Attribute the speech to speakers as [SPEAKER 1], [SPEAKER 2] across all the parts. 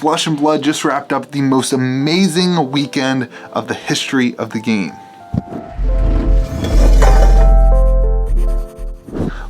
[SPEAKER 1] Flesh and Blood just wrapped up the most amazing weekend of the history of the game.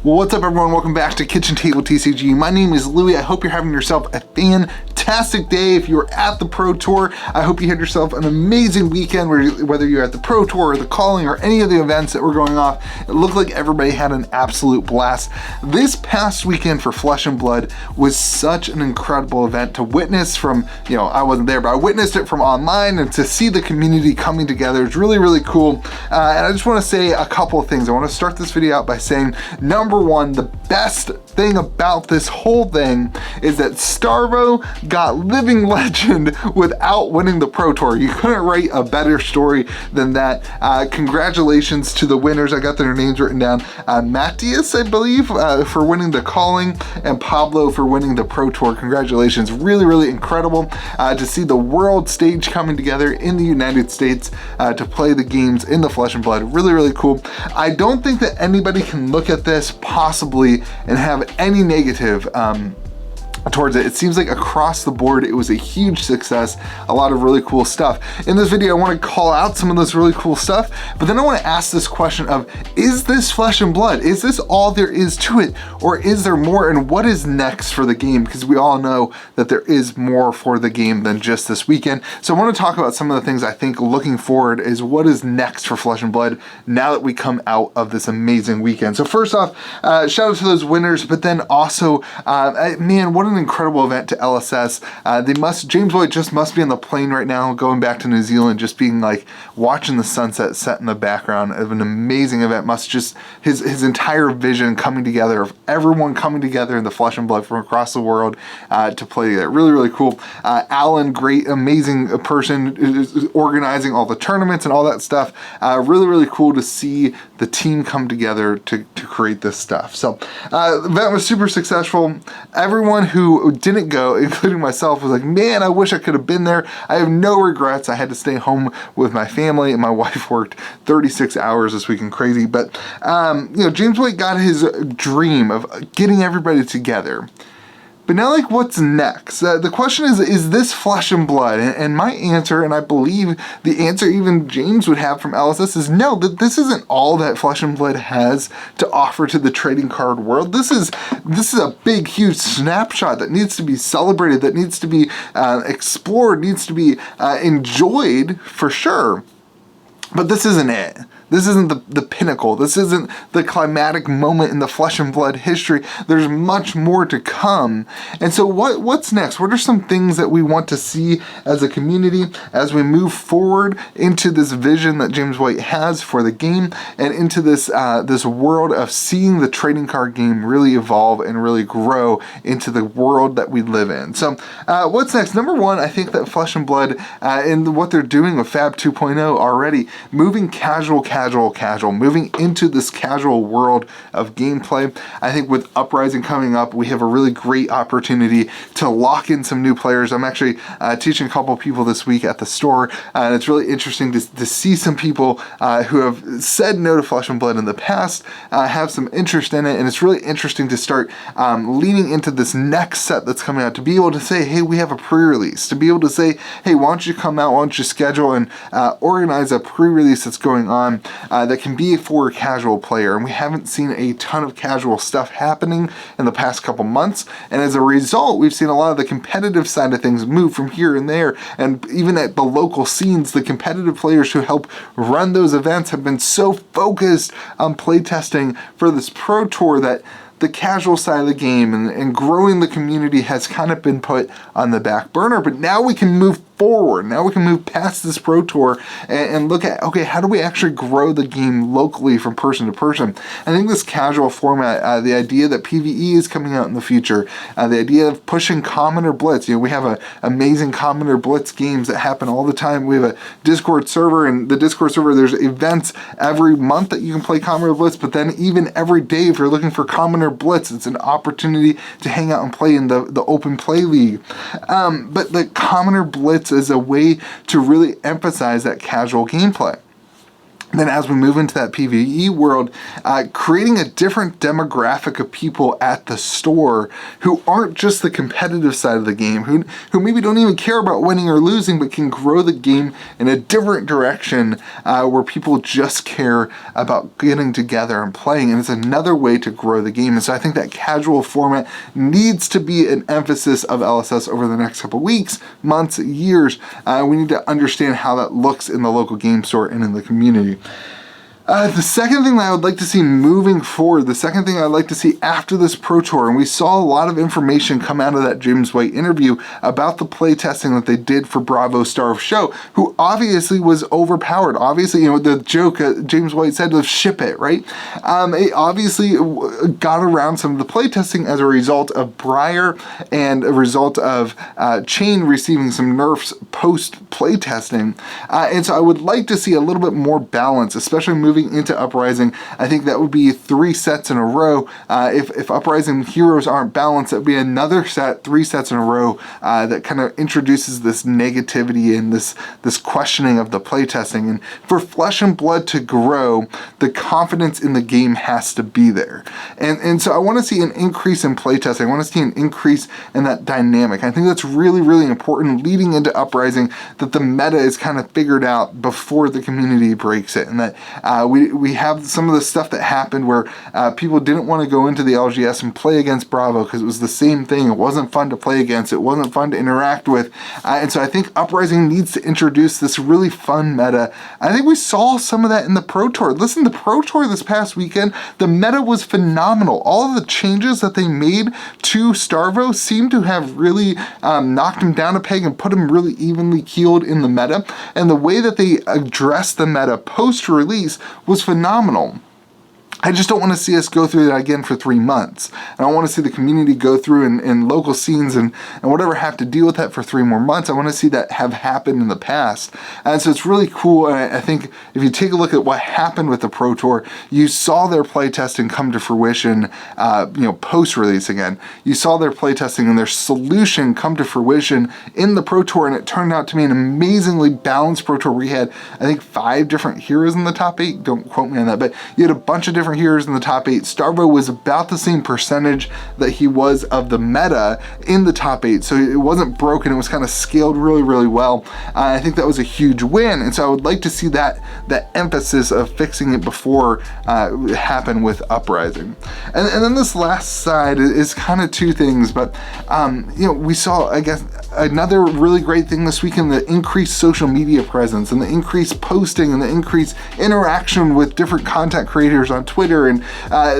[SPEAKER 1] Well, what's up everyone? Welcome back to Kitchen Table TCG. My name is Louie. I hope you're having yourself a fantastic day. If you were at the Pro Tour, I hope you had yourself an amazing weekend, whether you're at the Pro Tour or the Calling or any of the events that were going off. It looked like everybody had an absolute blast. This past weekend for Flesh and Blood was such an incredible event to witness from, I wasn't there, but I witnessed it from online, and to see the community coming together is really, really cool. And I just want to say a couple of things. I want to start this video out by saying, number one, the best thing about this whole thing is that Starvo got Living Legend without winning the Pro Tour. You couldn't write a better story than that. Congratulations to the winners. I got their names written down. Matthias, I believe, for winning the Calling, and Pablo for winning the Pro Tour. Congratulations. Really, really incredible to see the world stage coming together in the United States to play the games in the Flesh and Blood. Really, really cool. I don't think that anybody can look at this possibly and have any negative towards it. It seems like across the board it was a huge success, a lot of really cool stuff. In this video I want to call out some of those really cool stuff, but then I want to ask this question of, is this Flesh and Blood? Is this all there is to it, or is there more, and what is next for the game? Because we all know that there is more for the game than just this weekend. So I want to talk about some of the things I think looking forward is what is next for Flesh and Blood now that we come out of this amazing weekend. So first off, shout out to those winners, but then also, man, what an incredible event to LSS. James White just must be on the plane right now, going back to New Zealand, just being like watching the sunset set in the background of an amazing event. Must just, his entire vision coming together of everyone coming together in the Flesh and Blood from across the world to play together. Really, really cool. Alan, great, amazing person, is organizing all the tournaments and all that stuff. Really, really cool to see the team come together to create this stuff. So the event was super successful. Everyone who didn't go, including myself, was like, man, I wish I could have been there. I have no regrets. I had to stay home with my family, and my wife worked 36 hours this weekend, crazy. But James White got his dream of getting everybody together. But now, like, what's next? The question is this Flesh and Blood? And my answer, and I believe the answer even James would have from LSS, is no, that this isn't all that Flesh and Blood has to offer to the trading card world. This is a big, huge snapshot that needs to be celebrated, that needs to be explored, needs to be enjoyed for sure. But this isn't it. This isn't the pinnacle. This isn't the climatic moment in the Flesh and Blood history. There's much more to come. And so what's next? What are some things that we want to see as a community as we move forward into this vision that James White has for the game, and into this this world of seeing the trading card game really evolve and really grow into the world that we live in? So what's next? Number one, I think that Flesh and Blood and what they're doing with Fab 2.0 already, moving casual, moving into this casual world of gameplay. I think with Uprising coming up, we have a really great opportunity to lock in some new players. I'm actually teaching a couple people this week at the store, and it's really interesting to see some people who have said no to Flesh and Blood in the past have some interest in it, and it's really interesting to start leaning into this next set that's coming out, to be able to say, hey, we have a pre-release, to be able to say, hey, why don't you come out, why don't you schedule and organize a pre-release that's going on that can be for a casual player. And we haven't seen a ton of casual stuff happening in the past couple months, and as a result we've seen a lot of the competitive side of things move from here and there. And even at the local scenes, the competitive players who help run those events have been so focused on playtesting for this Pro Tour that the casual side of the game and growing the community has kind of been put on the back burner. But now we can move forward. Now we can move past this Pro Tour and look at, okay, how do we actually grow the game locally from person to person? I think this casual format, the idea that PvE is coming out in the future, the idea of pushing Commoner Blitz. We have an amazing Commoner Blitz games that happen all the time. We have a Discord server, and the Discord server, there's events every month that you can play Commoner Blitz, but then even every day, if you're looking for Commoner Blitz, it's an opportunity to hang out and play in the open play league. But the Commoner Blitz is a way to really emphasize that casual gameplay. then as we move into that PvE world, creating a different demographic of people at the store who aren't just the competitive side of the game, who maybe don't even care about winning or losing, but can grow the game in a different direction where people just care about getting together and playing. And it's another way to grow the game. And so I think that casual format needs to be an emphasis of LSS over the next couple weeks, months, years. We need to understand how that looks in the local game store and in the community. The second thing that I would like to see moving forward, the second thing I'd like to see after this Pro Tour, and we saw a lot of information come out of that James White interview about the play testing that they did for Bravo Star of Show, who obviously was overpowered. Obviously, the joke James White said was ship it, right? It obviously got around some of the play testing as a result of Briar and a result of Chain receiving some nerfs post play testing. And so I would like to see a little bit more balance, especially moving into Uprising. I think that would be 3 sets in a row. If Uprising heroes aren't balanced, that would be another set, 3 sets in a row that kind of introduces this negativity and this questioning of the playtesting. And for Flesh and Blood to grow, the confidence in the game has to be there. And so I want to see an increase in playtesting. I want to see an increase in that dynamic. I think that's really, really important leading into Uprising, that the meta is kind of figured out before the community breaks it, and that we have some of the stuff that happened where people didn't want to go into the LGS and play against Bravo because it was the same thing. It wasn't fun to play against. It wasn't fun to interact with. And so I think Uprising needs to introduce this really fun meta. I think we saw some of that in the Pro Tour. Listen, the Pro Tour this past weekend, the meta was phenomenal. All of the changes that they made to Starvo seemed to have really knocked him down a peg and put him really evenly keeled in the meta. And the way that they addressed the meta post-release was phenomenal. I just don't want to see us go through that again for 3 months. I don't want to see the community go through and local scenes and whatever have to deal with that for 3 more months. I want to see that have happened in the past. And so it's really cool. And I think if you take a look at what happened with the Pro Tour, you saw their playtesting come to fruition, post-release again. You saw their playtesting and their solution come to fruition in the Pro Tour, and it turned out to be an amazingly balanced Pro Tour. We had, I think, 5 different heroes in the top 8. Don't quote me on that, but you had a bunch of different heroes in the top 8. Starvo was about the same percentage that he was of the meta in the top 8, so it wasn't broken. It was kind of scaled really, really well. I think that was a huge win, and so I would like to see that emphasis of fixing it before it happened with Uprising. And then this last side is kind of 2 things, but we saw, I guess, another really great thing this weekend: the increased social media presence and the increased posting and the increased interaction with different content creators on Twitter. And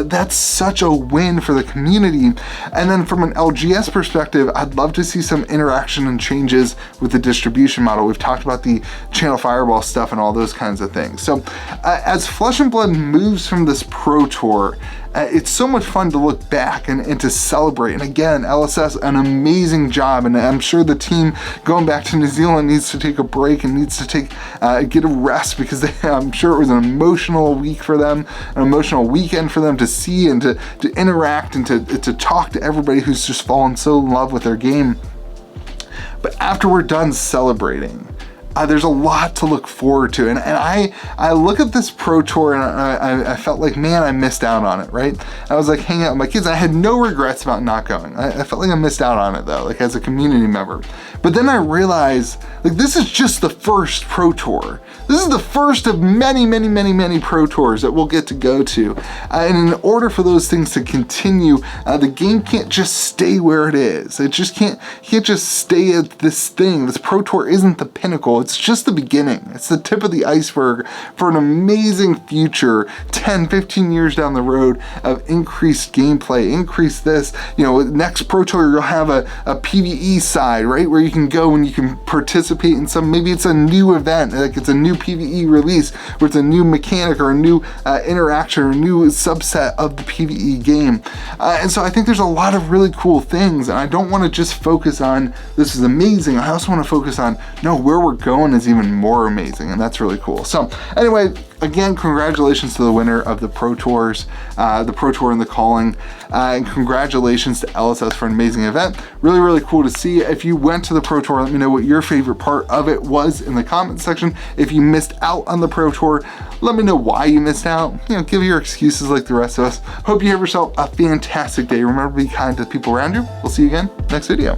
[SPEAKER 1] that's such a win for the community. And then from an LGS perspective, I'd love to see some interaction and changes with the distribution model. We've talked about the channel fireball stuff and all those kinds of things. So as Flesh and Blood moves from this Pro Tour, it's so much fun to look back and to celebrate. And again, LSS, an amazing job. And I'm sure the team going back to New Zealand needs to take a break and needs to get a rest, because I'm sure it was an emotional week for them, an emotional weekend for them to see and to interact and to talk to everybody who's just fallen so in love with their game. But after we're done celebrating, there's a lot to look forward to. And I look at this Pro Tour and I felt like, man, I missed out on it, right? I was like hanging out with my kids. I had no regrets about not going. I felt like I missed out on it though, like as a community member. But then I realized, like, this is just the first Pro Tour. This is the first of many, many, many, many Pro Tours that we'll get to go to. And in order for those things to continue, the game can't just stay where it is. It just can't just stay at this thing. This Pro Tour isn't the pinnacle. It's just the beginning. It's the tip of the iceberg for an amazing future 10, 15 years down the road of increased gameplay, increased this. Next Pro Tour, you'll have a PvE side, right? Where you can go and you can participate in maybe it's a new event, like it's a new PvE release, where it's a new mechanic or a new interaction or a new subset of the PvE game. And so I think there's a lot of really cool things, and I don't want to just focus on this is amazing. I also want to focus on, where we're going. going is even more amazing, and that's really cool. So anyway, again, congratulations to the winner of the Pro Tours, the Pro Tour and the Calling, and congratulations to LSS for an amazing event. Really, really cool to see. If you went to the Pro Tour, let me know what your favorite part of it was in the comments section. If you missed out on the Pro Tour, let me know why you missed out. You know, give your excuses like the rest of us. Hope you have yourself a fantastic day. Remember to be kind to the people around you. We'll see you again next video.